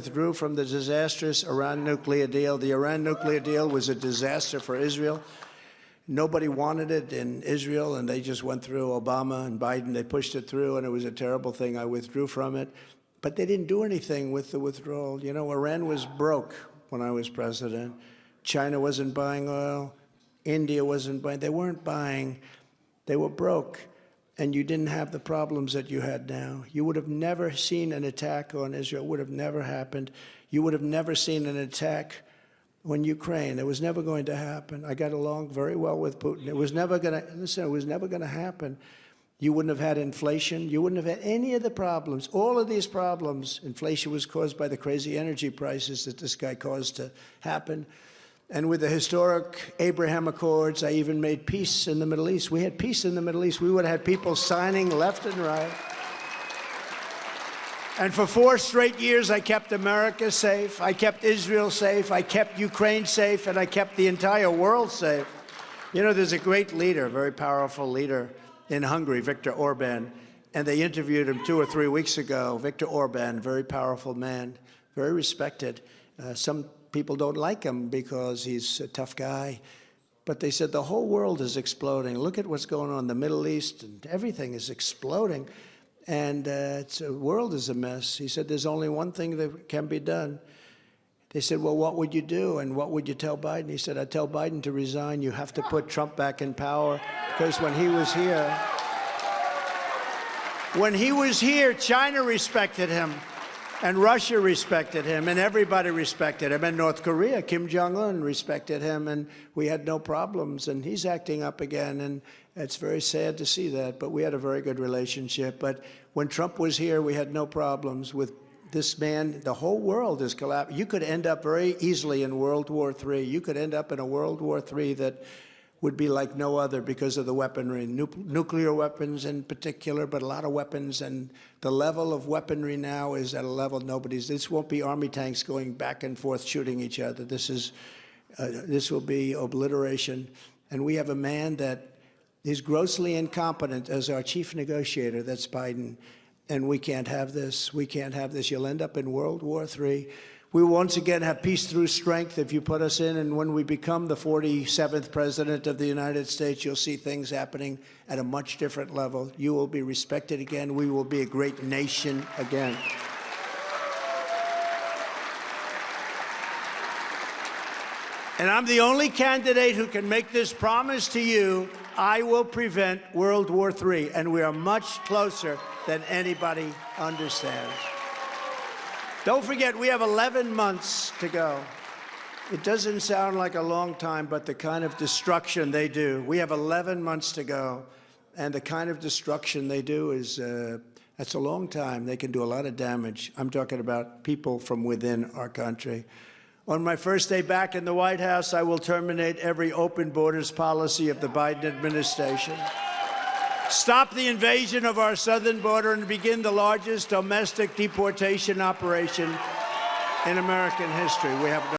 withdrew from the disastrous Iran nuclear deal. The Iran nuclear deal was a disaster for Israel. Nobody wanted it in Israel, and they just went through Obama and Biden. They pushed it through, and it was a terrible thing. I withdrew from it. But they didn't do anything with the withdrawal. You know, Iran was broke when I was president. China wasn't buying oil. India wasn't buying. They weren't buying. They were broke. And you didn't have the problems that you had now. You would have never seen an attack on Israel. It would have never happened. You would have never seen an attack on Ukraine. It was never going to happen. I got along very well with Putin. It was never going to, listen, it was never going to happen. You wouldn't have had inflation. You wouldn't have had any of the problems. All of these problems, inflation was caused by the crazy energy prices that this guy caused to happen. And with the historic Abraham Accords, I even made peace in the Middle East. We had peace in the Middle East. We would have had people signing left and right. And for 4 straight years, I kept America safe. I kept Israel safe. I kept Ukraine safe. And I kept the entire world safe. You know, there's a great leader, a very powerful leader in Hungary, Viktor Orban. And they interviewed him 2 or 3 weeks ago. Viktor Orban, very powerful man, very respected. Some people don't like him because he's a tough guy. But they said the whole world is exploding. Look at what's going on in the Middle East, and everything is exploding. And the world is a mess. He said there's only one thing that can be done. They said, well, what would you do? And what would you tell Biden? He said, I'd tell Biden to resign. You have to put Trump back in power. Because when he was here, China respected him. And Russia respected him, and everybody respected him. And North Korea, Kim Jong-un respected him, and we had no problems. And he's acting up again, and it's very sad to see that. But we had a very good relationship. But when Trump was here, we had no problems with this man. The whole world is collapsing. You could end up very easily in World War III. You could end up in a World War III that would be like no other because of the weaponry, nuclear weapons in particular, but a lot of weapons. And the level of weaponry now is at a level this won't be army tanks going back and forth shooting each other. This will be obliteration. And we have a man that is grossly incompetent as our chief negotiator, that's Biden. And we can't have this. We can't have this. You'll end up in World War III. We will once again have peace through strength if you put us in. And when we become the 47th president of the United States, you'll see things happening at a much different level. You will be respected again. We will be a great nation again. And I'm the only candidate who can make this promise to you. I will prevent World War III. And we are much closer than anybody understands. Don't forget, we have 11 months to go. It doesn't sound like a long time, but the kind of destruction they do, we have 11 months to go, and the kind of destruction they do is, that's a long time. They can do a lot of damage. I'm talking about people from within our country. On my first day back in the White House, I will terminate every open borders policy of the Biden administration. Stop the invasion of our southern border and begin the largest domestic deportation operation in American history. We have no